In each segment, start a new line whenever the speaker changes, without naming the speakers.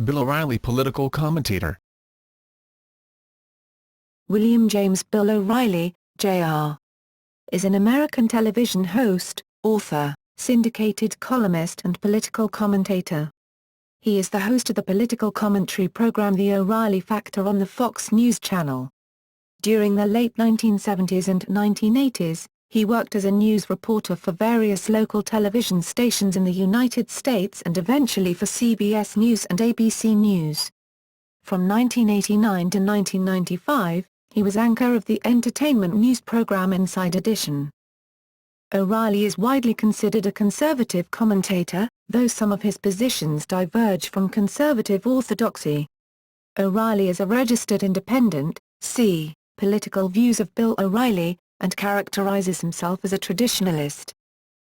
Bill O'Reilly, political commentator.
William James Bill O'Reilly, Jr., is an American television host, author, syndicated columnist and political commentator. He is the host of the political commentary program The O'Reilly Factor on the Fox News Channel. During the late 1970s and 1980s, he worked as a news reporter for various local television stations in the United States and eventually for CBS News and ABC News. From 1989 to 1995, he was anchor of the entertainment news program Inside Edition. O'Reilly is widely considered a conservative commentator, though some of his positions diverge from conservative orthodoxy. O'Reilly is a registered independent, see Political Views of Bill O'Reilly, and characterizes himself as a traditionalist.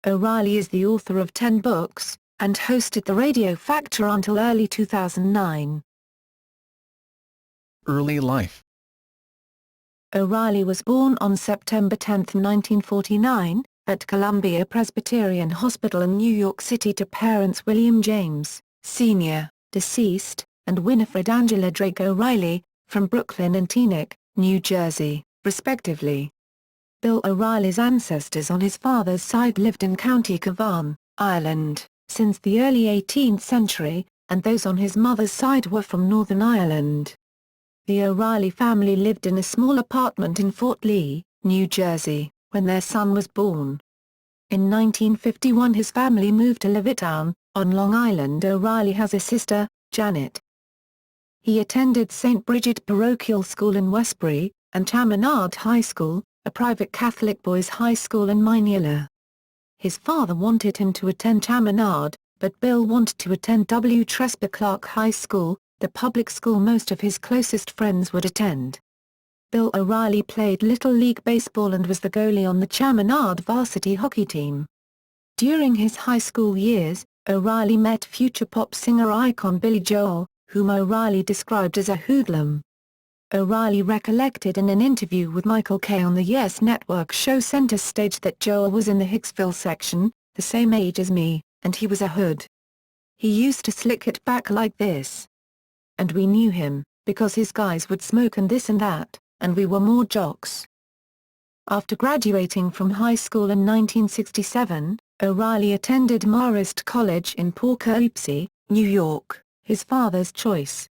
O'Reilly is the author of 10 books, and hosted the Radio Factor until early 2009.
Early life.
O'Reilly was born on September 10, 1949, at Columbia Presbyterian Hospital in New York City to parents William James, Sr., deceased, and Winifred Angela Drake O'Reilly, from Brooklyn and Teaneck, New Jersey, respectively. Bill O'Reilly's ancestors on his father's side lived in County Cavan, Ireland, since the early 18th century, and those on his mother's side were from Northern Ireland. The O'Reilly family lived in a small apartment in Fort Lee, New Jersey, when their son was born. In 1951 his family moved to Levittown, on Long Island. O'Reilly has a sister, Janet. He attended St. Bridget Parochial School in Westbury, and Chaminade High School, a private Catholic boys' high school in Mineola. His father wanted him to attend Chaminade, but Bill wanted to attend W. Tresper Clark High School, the public school most of his closest friends would attend. Bill O'Reilly played Little League Baseball and was the goalie on the Chaminade varsity hockey team. During his high school years, O'Reilly met future pop singer icon Billy Joel, whom O'Reilly described as a hoodlum. O'Reilly recollected in an interview with Michael Kay on the Yes Network show Center Stage that Joel was in the Hicksville section, the same age as me, and he was a hood. He used to slick it back like this. And we knew him, because his guys would smoke and this and that, and we were more jocks. After graduating from high school in 1967, O'Reilly attended Marist College in Poughkeepsie, New York, his father's choice.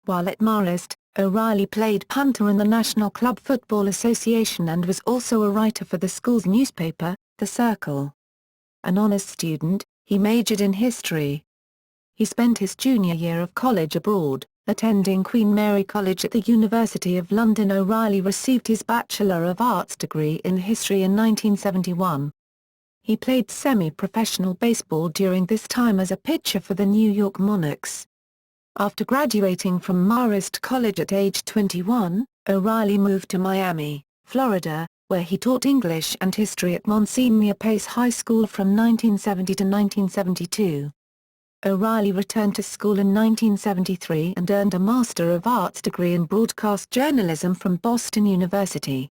While at Marist, O'Reilly played punter in the National Club Football Association and was also a writer for the school's newspaper, The Circle. An honors student, he majored in history. He spent his junior year of college abroad, attending Queen Mary College at the University of London. O'Reilly received his Bachelor of Arts degree in history in 1971. He played semi-professional baseball during this time as a pitcher for the New York Monarchs. After graduating from Marist College at age 21, O'Reilly moved to Miami, Florida, where he taught English and history at Monsignor Pace High School from 1970 to 1972. O'Reilly returned to school in 1973 and earned a Master of Arts degree in broadcast journalism from Boston University.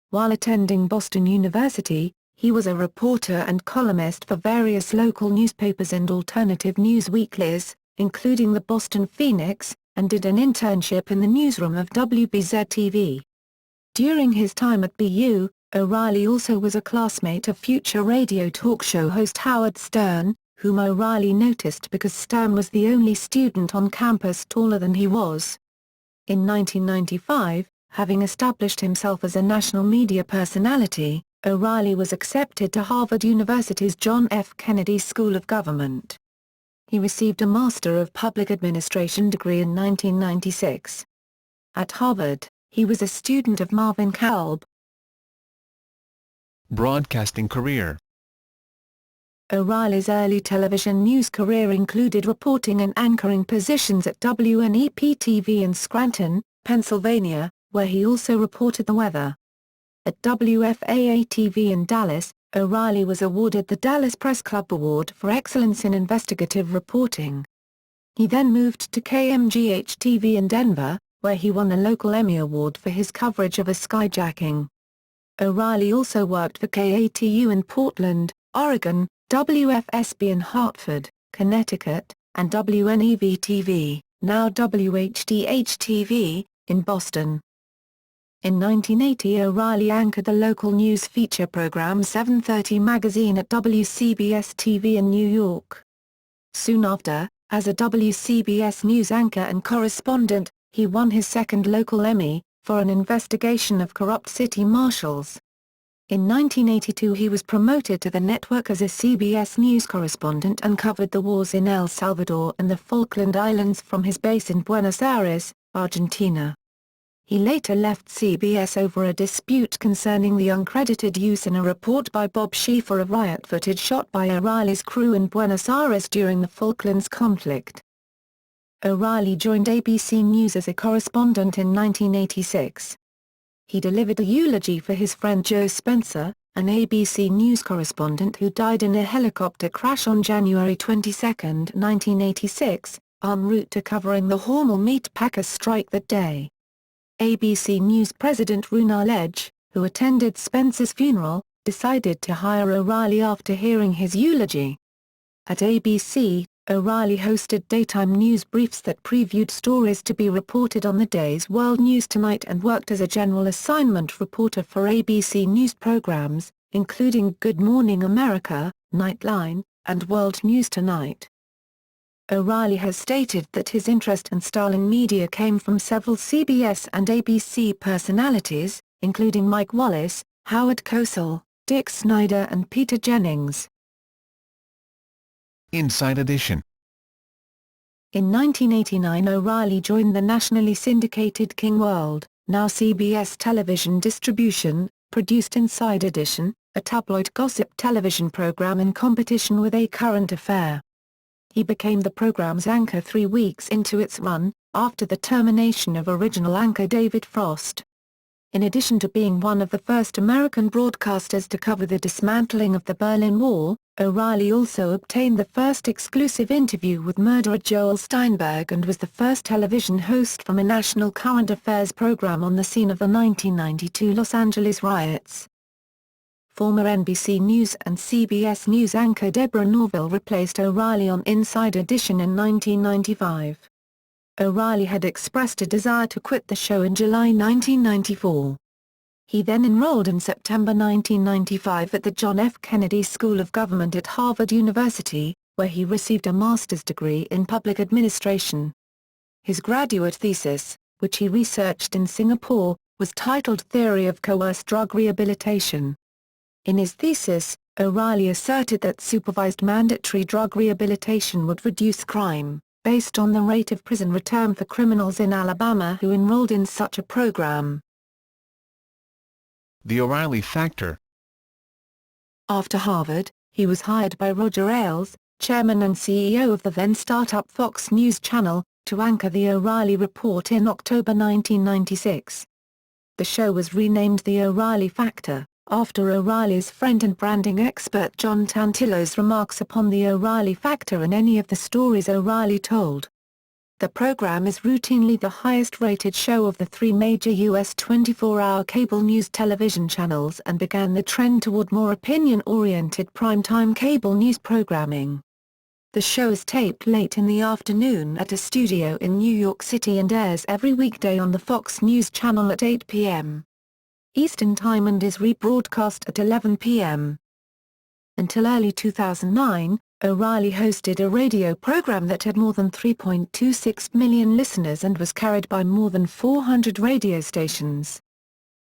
While attending Boston University, he was a reporter and columnist for various local newspapers and alternative news weeklies, including the Boston Phoenix, and did an internship in the newsroom of WBZ-TV. During his time at BU, O'Reilly also was a classmate of future radio talk show host Howard Stern, whom O'Reilly noticed because Stern was the only student on campus taller than he was. In 1995, having established himself as a national media personality, O'Reilly was accepted to Harvard University's John F. Kennedy School of Government. He received a Master of Public Administration degree in 1996. At Harvard, he was a student of Marvin Kalb.
Broadcasting career.
O'Reilly's early television news career included reporting and anchoring positions at WNEP-TV in Scranton, Pennsylvania, where he also reported the weather. At WFAA-TV in Dallas, O'Reilly was awarded the Dallas Press Club Award for Excellence in Investigative Reporting. He then moved to KMGH-TV in Denver, where he won a local Emmy Award for his coverage of a skyjacking. O'Reilly also worked for KATU in Portland, Oregon, WFSB in Hartford, Connecticut, and WNEV-TV, now WHDH-TV, in Boston. In 1980 O'Reilly anchored the local news feature program 7:30 Magazine at WCBS-TV in New York. Soon after, as a WCBS News anchor and correspondent, he won his second local Emmy, for an investigation of corrupt city marshals. In 1982 he was promoted to the network as a CBS News correspondent and covered the wars in El Salvador and the Falkland Islands from his base in Buenos Aires, Argentina. He later left CBS over a dispute concerning the uncredited use in a report by Bob Schieffer of riot footage shot by O'Reilly's crew in Buenos Aires during the Falklands conflict. O'Reilly joined ABC News as a correspondent in 1986. He delivered a eulogy for his friend Joe Spencer, an ABC News correspondent who died in a helicopter crash on January 22, 1986, en route to covering the Hormel meat packers' strike that day. ABC News president Roone Ledge, who attended Spencer's funeral, decided to hire O'Reilly after hearing his eulogy. At ABC, O'Reilly hosted daytime news briefs that previewed stories to be reported on the day's World News Tonight and worked as a general assignment reporter for ABC News programs, including Good Morning America, Nightline, and World News Tonight. O'Reilly has stated that his interest and style in media came from several CBS and ABC personalities, including Mike Wallace, Howard Cosell, Dick Snyder and Peter Jennings.
Inside Edition.
In 1989 O'Reilly joined the nationally syndicated King World, now CBS television distribution, produced Inside Edition, a tabloid gossip television program in competition with A Current Affair. He became the program's anchor 3 weeks into its run, after the termination of original anchor David Frost. In addition to being one of the first American broadcasters to cover the dismantling of the Berlin Wall, O'Reilly also obtained the first exclusive interview with murderer Joel Steinberg and was the first television host from a national current affairs program on the scene of the 1992 Los Angeles riots. Former NBC News and CBS News anchor Deborah Norville replaced O'Reilly on Inside Edition in 1995. O'Reilly had expressed a desire to quit the show in July 1994. He then enrolled in September 1995 at the John F. Kennedy School of Government at Harvard University, where he received a master's degree in public administration. His graduate thesis, which he researched in Singapore, was titled Theory of Coerced Drug Rehabilitation. In his thesis, O'Reilly asserted that supervised mandatory drug rehabilitation would reduce crime, based on the rate of prison return for criminals in Alabama who enrolled in such a program.
The O'Reilly Factor.
After Harvard, he was hired by Roger Ailes, chairman and CEO of the then startup Fox News Channel, to anchor the O'Reilly Report in October 1996. The show was renamed The O'Reilly Factor, after O'Reilly's friend and branding expert John Tantillo's remarks upon the O'Reilly Factor in any of the stories O'Reilly told. The program is routinely the highest-rated show of the three major U.S. 24-hour cable news television channels and began the trend toward more opinion-oriented primetime cable news programming. The show is taped late in the afternoon at a studio in New York City and airs every weekday on the Fox News Channel at 8 p.m. Eastern Time and is rebroadcast at 11 p.m. Until early 2009, O'Reilly hosted a radio program that had more than 3.26 million listeners and was carried by more than 400 radio stations.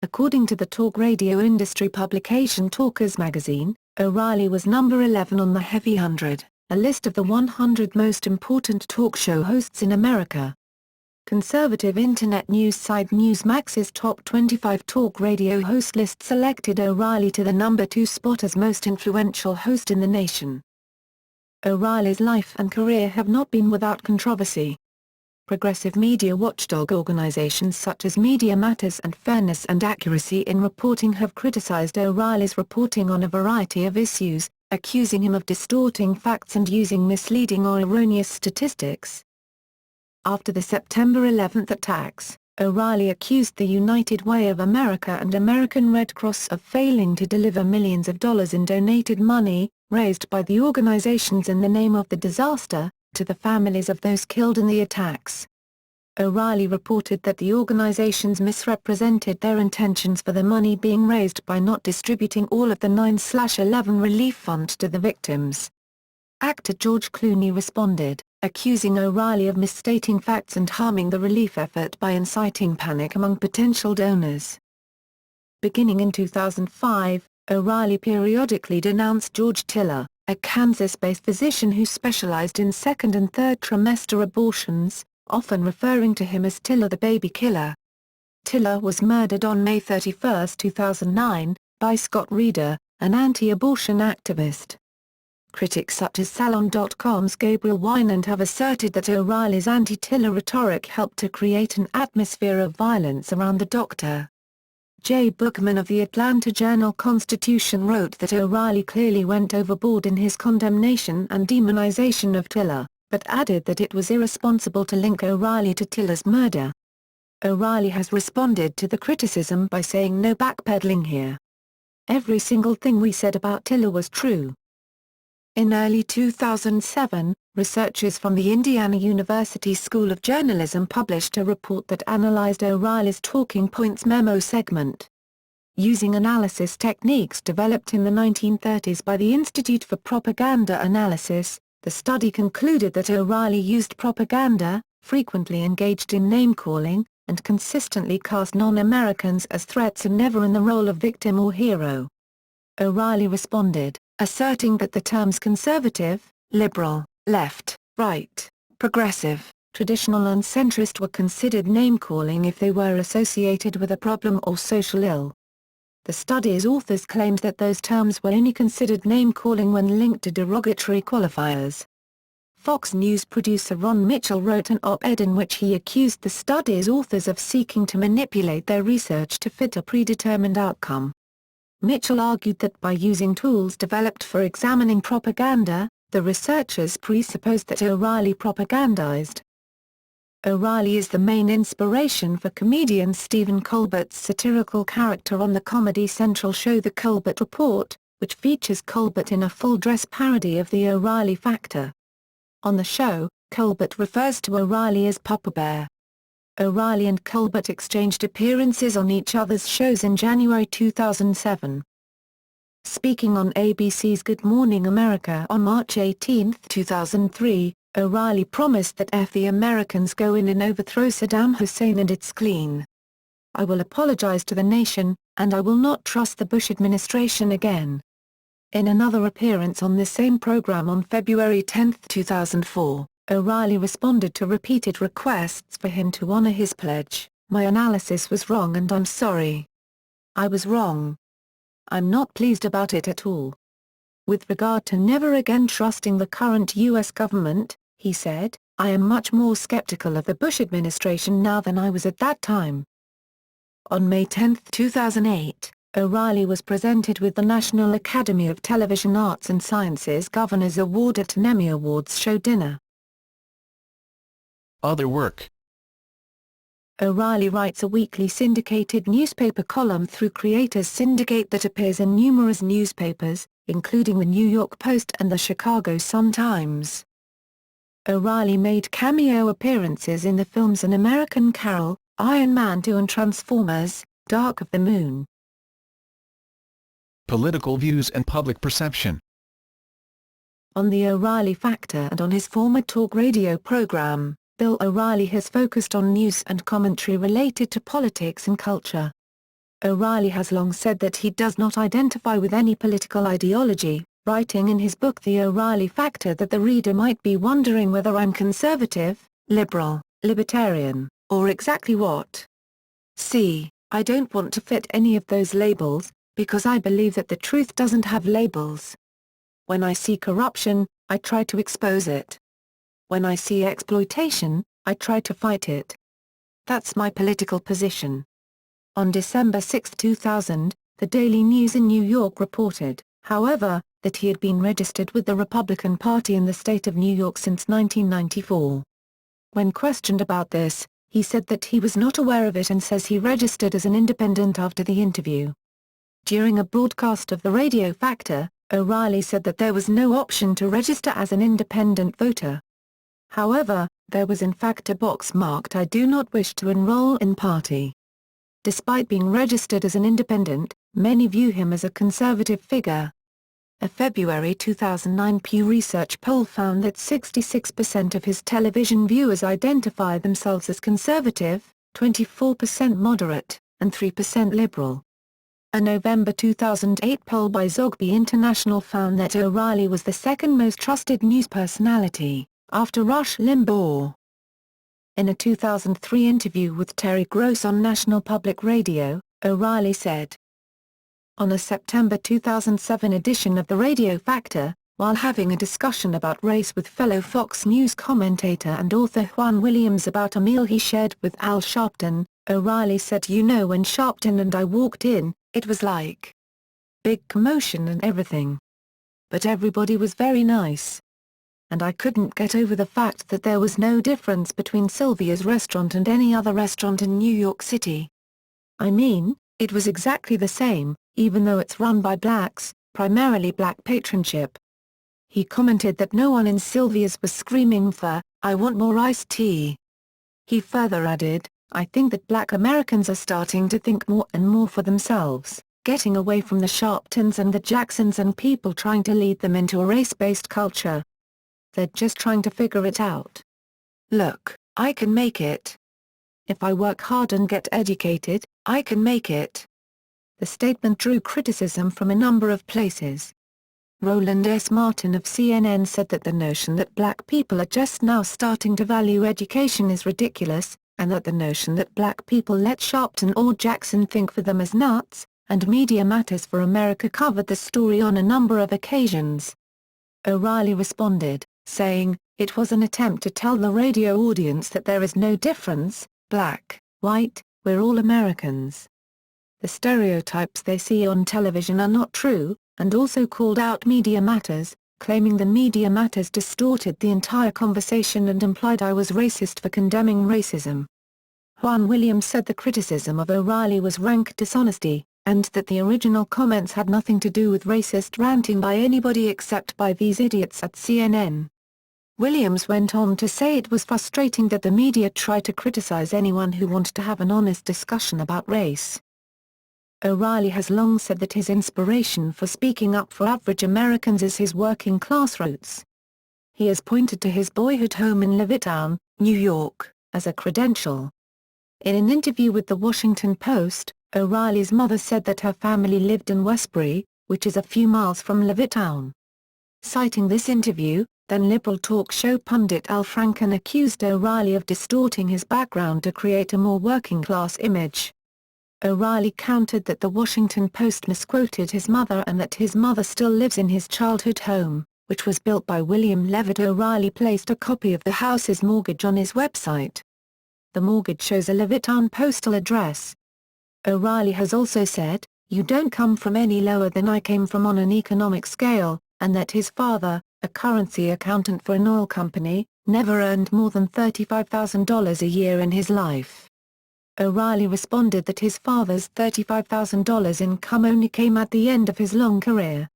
According to the talk radio industry publication Talkers magazine, O'Reilly was number 11 on the Heavy 100, a list of the 100 most important talk show hosts in America. Conservative internet news site Newsmax's top 25 talk radio host list selected O'Reilly to the number 2 spot as most influential host in the nation. O'Reilly's life and career have not been without controversy. Progressive media watchdog organizations such as Media Matters and Fairness and Accuracy in Reporting have criticized O'Reilly's reporting on a variety of issues, accusing him of distorting facts and using misleading or erroneous statistics. After the September 11 attacks, O'Reilly accused the United Way of America and American Red Cross of failing to deliver millions of dollars in donated money, raised by the organizations in the name of the disaster, to the families of those killed in the attacks. O'Reilly reported that the organizations misrepresented their intentions for the money being raised by not distributing all of the 9/11 relief fund to the victims. Actor George Clooney responded, accusing O'Reilly of misstating facts and harming the relief effort by inciting panic among potential donors. Beginning in 2005, O'Reilly periodically denounced George Tiller, a Kansas-based physician who specialized in second and third trimester abortions, often referring to him as Tiller the baby killer. Tiller was murdered on May 31, 2009, by Scott Reeder, an anti-abortion activist. Critics such as Salon.com's Gabriel Wynand have asserted that O'Reilly's anti-Tiller rhetoric helped to create an atmosphere of violence around the doctor. Jay Bookman of the Atlanta Journal-Constitution wrote that O'Reilly clearly went overboard in his condemnation and demonization of Tiller, but added that it was irresponsible to link O'Reilly to Tiller's murder. O'Reilly has responded to the criticism by saying no backpedaling here. Every single thing we said about Tiller was true. In early 2007, researchers from the Indiana University School of Journalism published a report that analyzed O'Reilly's talking points memo segment. Using analysis techniques developed in the 1930s by the Institute for Propaganda Analysis, the study concluded that O'Reilly used propaganda, frequently engaged in name-calling, and consistently cast non-Americans as threats and never in the role of victim or hero. O'Reilly responded, asserting that the terms conservative, liberal, left, right, progressive, traditional and centrist were considered name-calling if they were associated with a problem or social ill. The study's authors claimed that those terms were only considered name-calling when linked to derogatory qualifiers. Fox News producer Ron Mitchell wrote an op-ed in which he accused the study's authors of seeking to manipulate their research to fit a predetermined outcome. Mitchell argued that by using tools developed for examining propaganda, the researchers presupposed that O'Reilly propagandized. O'Reilly is the main inspiration for comedian Stephen Colbert's satirical character on the Comedy Central show The Colbert Report, which features Colbert in a full-dress parody of the O'Reilly factor. On the show, Colbert refers to O'Reilly as Papa Bear. O'Reilly and Colbert exchanged appearances on each other's shows in January 2007. Speaking on ABC's Good Morning America on March 18, 2003, O'Reilly promised that "F the Americans, go in and overthrow Saddam Hussein and it's clean. I will apologize to the nation, and I will not trust the Bush administration again." In another appearance on the same program on February 10, 2004, O'Reilly responded to repeated requests for him to honor his pledge, "My analysis was wrong and I'm sorry. I was wrong. I'm not pleased about it at all." With regard to never again trusting the current U.S. government, he said, "I am much more skeptical of the Bush administration now than I was at that time." On May 10, 2008, O'Reilly was presented with the National Academy of Television Arts and Sciences Governor's Award at an Emmy Awards show dinner.
Other work.
O'Reilly writes a weekly syndicated newspaper column through Creators Syndicate that appears in numerous newspapers, including the New York Post and the Chicago Sun-Times. O'Reilly made cameo appearances in the films An American Carol, Iron Man 2 and Transformers: Dark of the Moon.
Political views and public perception.
On the O'Reilly Factor and on his former talk radio program, Bill O'Reilly has focused on news and commentary related to politics and culture. O'Reilly has long said that he does not identify with any political ideology, writing in his book The O'Reilly Factor that the reader might be wondering whether I'm conservative, liberal, libertarian, or exactly what. See, I don't want to fit any of those labels, because I believe that the truth doesn't have labels. When I see corruption, I try to expose it. When I see exploitation, I try to fight it. That's my political position. On December 6, 2000, the Daily News in New York reported, however, that he had been registered with the Republican Party in the state of New York since 1994. When questioned about this, he said that he was not aware of it and says he registered as an independent after the interview. During a broadcast of the Radio Factor, O'Reilly said that there was no option to register as an independent voter. However, there was in fact a box marked "I do not wish to enroll in party." Despite being registered as an independent, many view him as a conservative figure. A February 2009 Pew Research poll found that 66% of his television viewers identify themselves as conservative, 24% moderate, and 3% liberal. A November 2008 poll by Zogby International found that O'Reilly was the second most trusted news personality, after Rush Limbaugh. In a 2003 interview with Terry Gross on National Public Radio, O'Reilly said, on a September 2007 edition of The Radio Factor, while having a discussion about race with fellow Fox News commentator and author Juan Williams about a meal he shared with Al Sharpton, O'Reilly said, "You know, when Sharpton and I walked in, it was like big commotion and everything. But everybody was very nice. And I couldn't get over the fact that there was no difference between Sylvia's restaurant and any other restaurant in New York City. I mean, it was exactly the same, even though it's run by blacks, primarily black patronship." He commented that no one in Sylvia's was screaming for, "I want more iced tea." He further added, "I think that black Americans are starting to think more and more for themselves, getting away from the Sharptons and the Jacksons and people trying to lead them into a race-based culture. They're just trying to figure it out. Look, I can make it. If I work hard and get educated, I can make it." The statement drew criticism from a number of places. Roland S. Martin of CNN said that the notion that black people are just now starting to value education is ridiculous, and that the notion that black people let Sharpton or Jackson think for them is nuts, and Media Matters for America covered the story on a number of occasions. O'Reilly responded, saying, "It was an attempt to tell the radio audience that there is no difference, black, white, we're all Americans. The stereotypes they see on television are not true," and also called out Media Matters, claiming the Media Matters distorted the entire conversation and implied I was racist for condemning racism. Juan Williams said the criticism of O'Reilly was rank dishonesty, and that the original comments had nothing to do with racist ranting by anybody except by these idiots at CNN. Williams went on to say it was frustrating that the media tried to criticize anyone who wanted to have an honest discussion about race. O'Reilly has long said that his inspiration for speaking up for average Americans is his working-class roots. He has pointed to his boyhood home in Levittown, New York, as a credential. In an interview with The Washington Post, O'Reilly's mother said that her family lived in Westbury, which is a few miles from Levittown. Citing this interview, then liberal talk show pundit Al Franken accused O'Reilly of distorting his background to create a more working-class image. O'Reilly countered that The Washington Post misquoted his mother and that his mother still lives in his childhood home, which was built by William Levitt. O'Reilly placed a copy of the house's mortgage on his website. The mortgage shows a Levittown postal address. O'Reilly has also said, "You don't come from any lower than I came from on an economic scale," and that his father, a currency accountant for an oil company, never earned more than $35,000 a year in his life. O'Reilly responded that his father's $35,000 income only came at the end of his long career.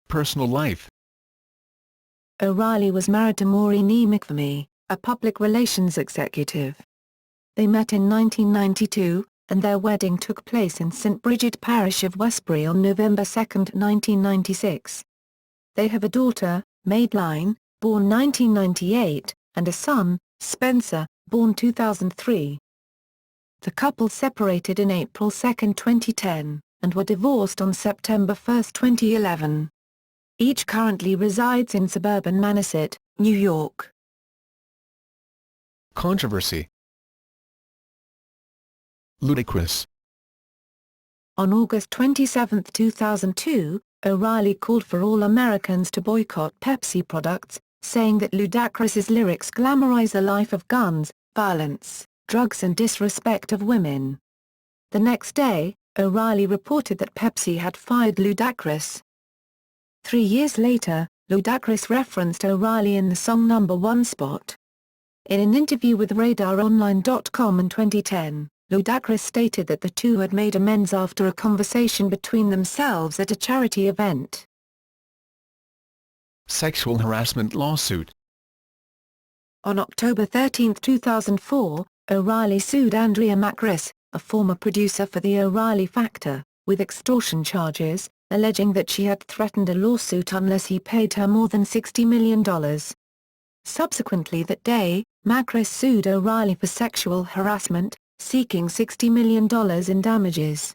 Personal life.
O'Reilly was married to Maureen E. McPhee, a public relations executive. They met in 1992, and their wedding took place in St. Bridget Parish of Westbury on November 2, 1996. They have a daughter, Madeline, born 1998, and a son, Spencer, born 2003. The couple separated in April 2, 2010, and were divorced on September 1, 2011. Each currently resides in suburban Manhasset, New York.
Controversy. Ludicrous.
On August 27, 2002, O'Reilly called for all Americans to boycott Pepsi products, saying that Ludacris's lyrics glamorize a life of guns, violence, drugs and disrespect of women. The next day, O'Reilly reported that Pepsi had fired Ludacris. 3 years later, Ludacris referenced O'Reilly in the song "Number One" spot. In an interview with RadarOnline.com in 2010, Ludacris stated that the two had made amends after a conversation between themselves at a charity event.
Sexual harassment lawsuit.
On October 13, 2004, O'Reilly sued Andrea Macris, a former producer for The O'Reilly Factor, with extortion charges, alleging that she had threatened a lawsuit unless he paid her more than $60 million. Subsequently that day, Macris sued O'Reilly for sexual harassment, seeking $60 million in damages.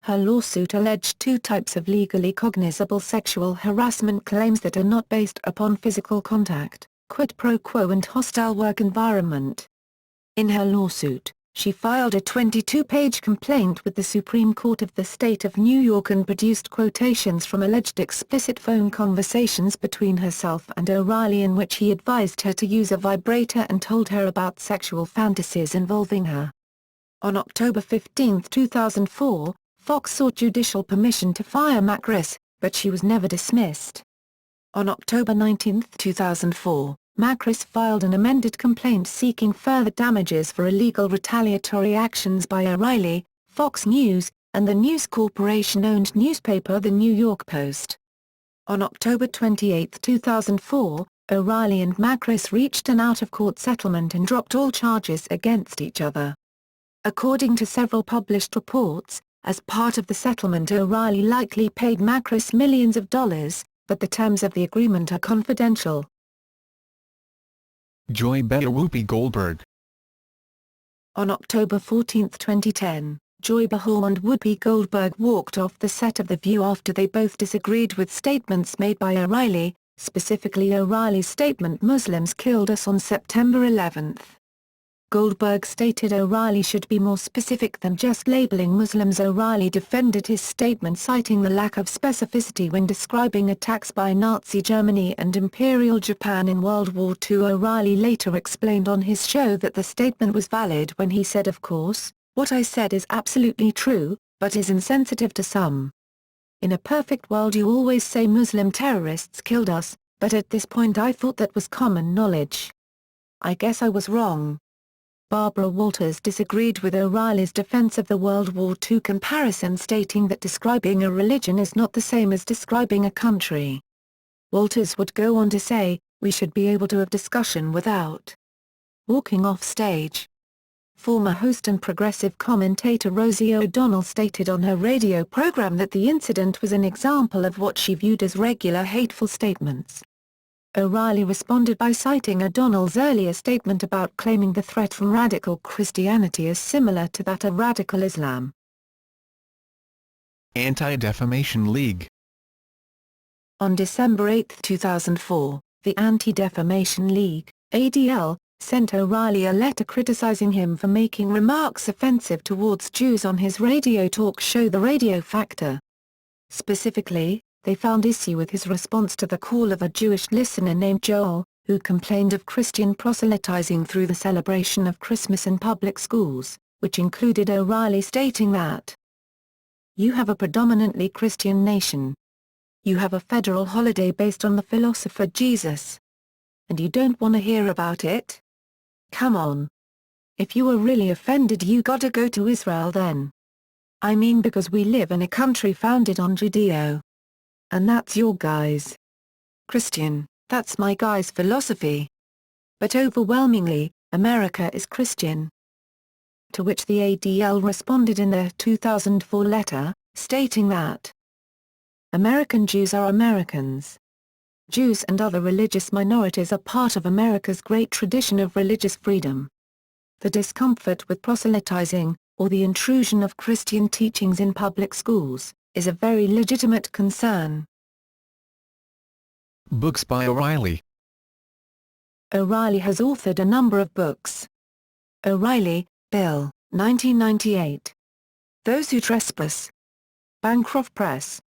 Her lawsuit alleged two types of legally cognizable sexual harassment claims that are not based upon physical contact: quid pro quo and hostile work environment. In her lawsuit, she filed a 22-page complaint with the Supreme Court of the State of New York and produced quotations from alleged explicit phone conversations between herself and O'Reilly in which he advised her to use a vibrator and told her about sexual fantasies involving her. On October 15, 2004, Fox sought judicial permission to fire Macris, but she was never dismissed. On October 19, 2004, Macris filed an amended complaint seeking further damages for illegal retaliatory actions by O'Reilly, Fox News, and the News Corporation-owned newspaper The New York Post. On October 28, 2004, O'Reilly and Macris reached an out-of-court settlement and dropped all charges against each other. According to several published reports, as part of the settlement O'Reilly likely paid Macris millions of dollars, but the terms of the agreement are confidential.
Joy Behar Whoopi Goldberg.
On October 14, 2010, Joy Behar and Whoopi Goldberg walked off the set of The View after they both disagreed with statements made by O'Reilly, specifically O'Reilly's statement "Muslims killed us on September 11." Goldberg stated O'Reilly should be more specific than just labeling Muslims. O'Reilly defended his statement citing the lack of specificity when describing attacks by Nazi Germany and Imperial Japan in World War II. O'Reilly later explained on his show that the statement was valid when he said, "Of course, what I said is absolutely true, but is insensitive to some. In a perfect world you always say Muslim terrorists killed us, but at this point I thought that was common knowledge. I guess I was wrong." Barbara Walters disagreed with O'Reilly's defense of the World War II comparison, stating that describing a religion is not the same as describing a country. Walters would go on to say, "We should be able to have discussion without walking off stage." Former host and progressive commentator Rosie O'Donnell stated on her radio program that the incident was an example of what she viewed as regular hateful statements. O'Reilly responded by citing O'Donnell's earlier statement about claiming the threat from radical Christianity as similar to that of radical Islam.
Anti-Defamation League.
On December 8, 2004, the Anti-Defamation League, ADL, sent O'Reilly a letter criticizing him for making remarks offensive towards Jews on his radio talk show The Radio Factor. Specifically, they found issue with his response to the call of a Jewish listener named Joel, who complained of Christian proselytizing through the celebration of Christmas in public schools, which included O'Reilly stating that, "You have a predominantly Christian nation. You have a federal holiday based on the philosopher Jesus. And you don't want to hear about it? Come on. If you were really offended you gotta go to Israel then. I mean, because we live in a country founded on Judeo. And that's your guys. Christian, that's my guy's philosophy. But overwhelmingly, America is Christian." To which the ADL responded in their 2004 letter, stating that, "American Jews are Americans. Jews and other religious minorities are part of America's great tradition of religious freedom. The discomfort with proselytizing, or the intrusion of Christian teachings in public schools, is a very legitimate concern."
Books by O'Reilly.
O'Reilly has authored a number of books. O'Reilly, Bill, 1998. Those Who Trespass. Bancroft Press.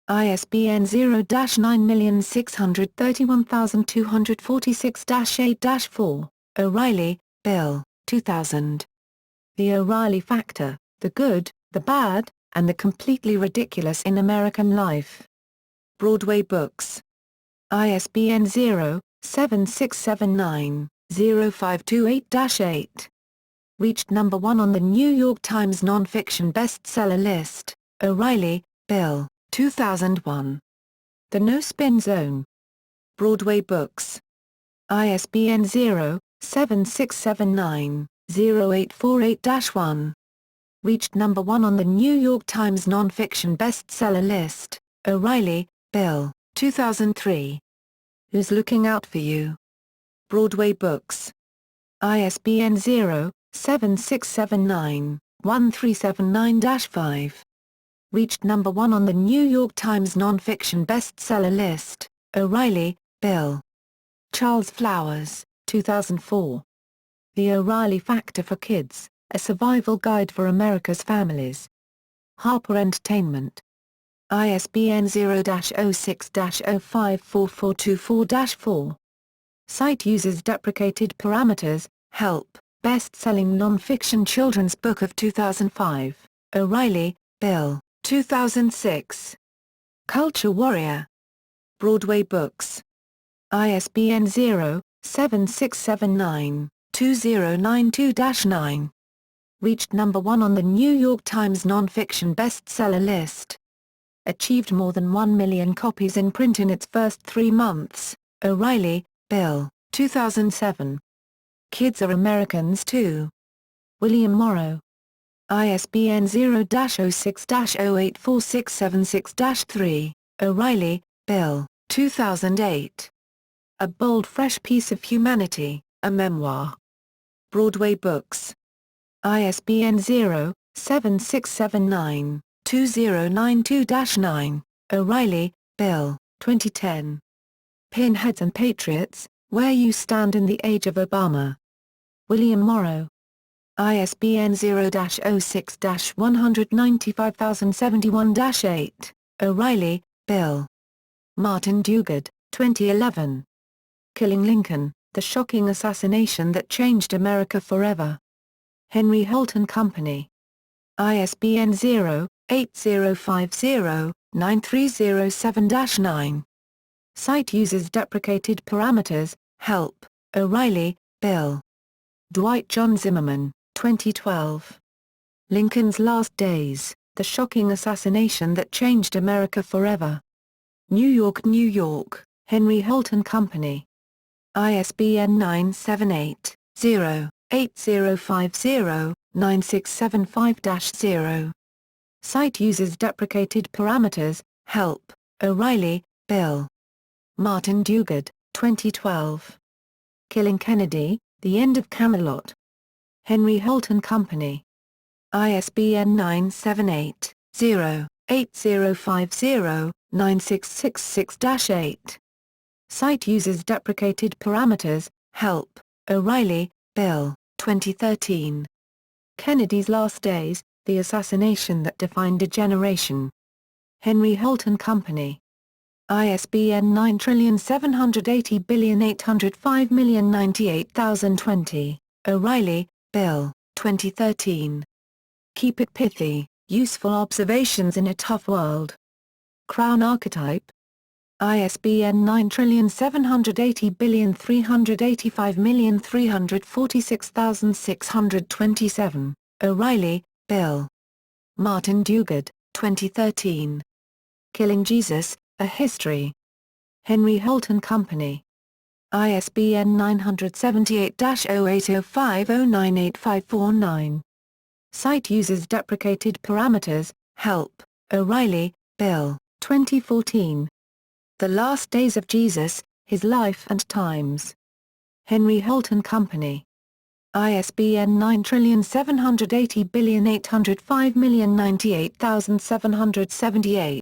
ISBN 0-9631246-8-4. O'Reilly, Bill, 2000. The O'Reilly Factor, The Good, the Bad, and the Completely Ridiculous in American Life. Broadway Books. ISBN 0-7679-0528-8. Reached number 1 on the New York Times non-fiction bestseller list. O'Reilly, Bill, 2001. The No Spin Zone. Broadway Books. ISBN 0-7679-0848-1. Reached number 1 on the New York Times nonfiction bestseller list. O'Reilly, Bill, 2003. Who's Looking Out for You? Broadway Books. ISBN 0-7679-1379-5. Reached number 1 on the New York Times nonfiction bestseller list. O'Reilly, Bill. Charles Flowers, 2004. The O'Reilly Factor for Kids, A Survival Guide for America's Families. Harper Entertainment. ISBN 0-06-054424-4. Site uses deprecated parameters. Help, best-selling non-fiction children's book of 2005. O'Reilly, Bill, 2006. Culture Warrior. Broadway Books. ISBN 0-7679-2092-9. Reached number 1 on the New York Times nonfiction bestseller list. Achieved more than 1 million copies in print in its first 3 months. O'Reilly, Bill, 2007. Kids Are Americans Too. William Morrow. ISBN 0-06-084676-3. O'Reilly, Bill, 2008. A Bold Fresh Piece of Humanity, a Memoir. Broadway Books. ISBN 0-7679-2092-9. O'Reilly, Bill, 2010. Pinheads and Patriots, Where You Stand in the Age of Obama. William Morrow. ISBN 0-06-195071-8. O'Reilly, Bill. Martin Dugard, 2011. Killing Lincoln, The Shocking Assassination That Changed America Forever. Henry Holt & Company. ISBN 0-8050-9307-9. Site uses deprecated parameters. Help, O'Reilly, Bill. Dwight John Zimmerman, 2012. Lincoln's Last Days, The Shocking Assassination That Changed America Forever. New York, New York, Henry Holt & Company. ISBN 978-0-8050-9675-0. Site uses deprecated parameters. Help, O'Reilly, Bill. Martin Dugard, 2012. Killing Kennedy, The End of Camelot. Henry Holt & Company. ISBN 978-0-8050-9666-8. Site uses deprecated parameters. Help, O'Reilly, Bill, 2013. Kennedy's Last Days, The Assassination That Defined a Generation. Henry Holt & Company. ISBN 9780805098020. O'Reilly, Bill, 2013. Keep It Pithy, Useful Observations in a Tough World. Crown Archetype. ISBN 9780385346627. O'Reilly, Bill. Martin Dugard, 2013. Killing Jesus, A History. Henry Holt & Company. ISBN 978-0805098549. Site uses deprecated parameters. Help, O'Reilly, Bill, 2014. The Last Days of Jesus, His Life and Times. Henry Holt & Company. ISBN 9780805098778.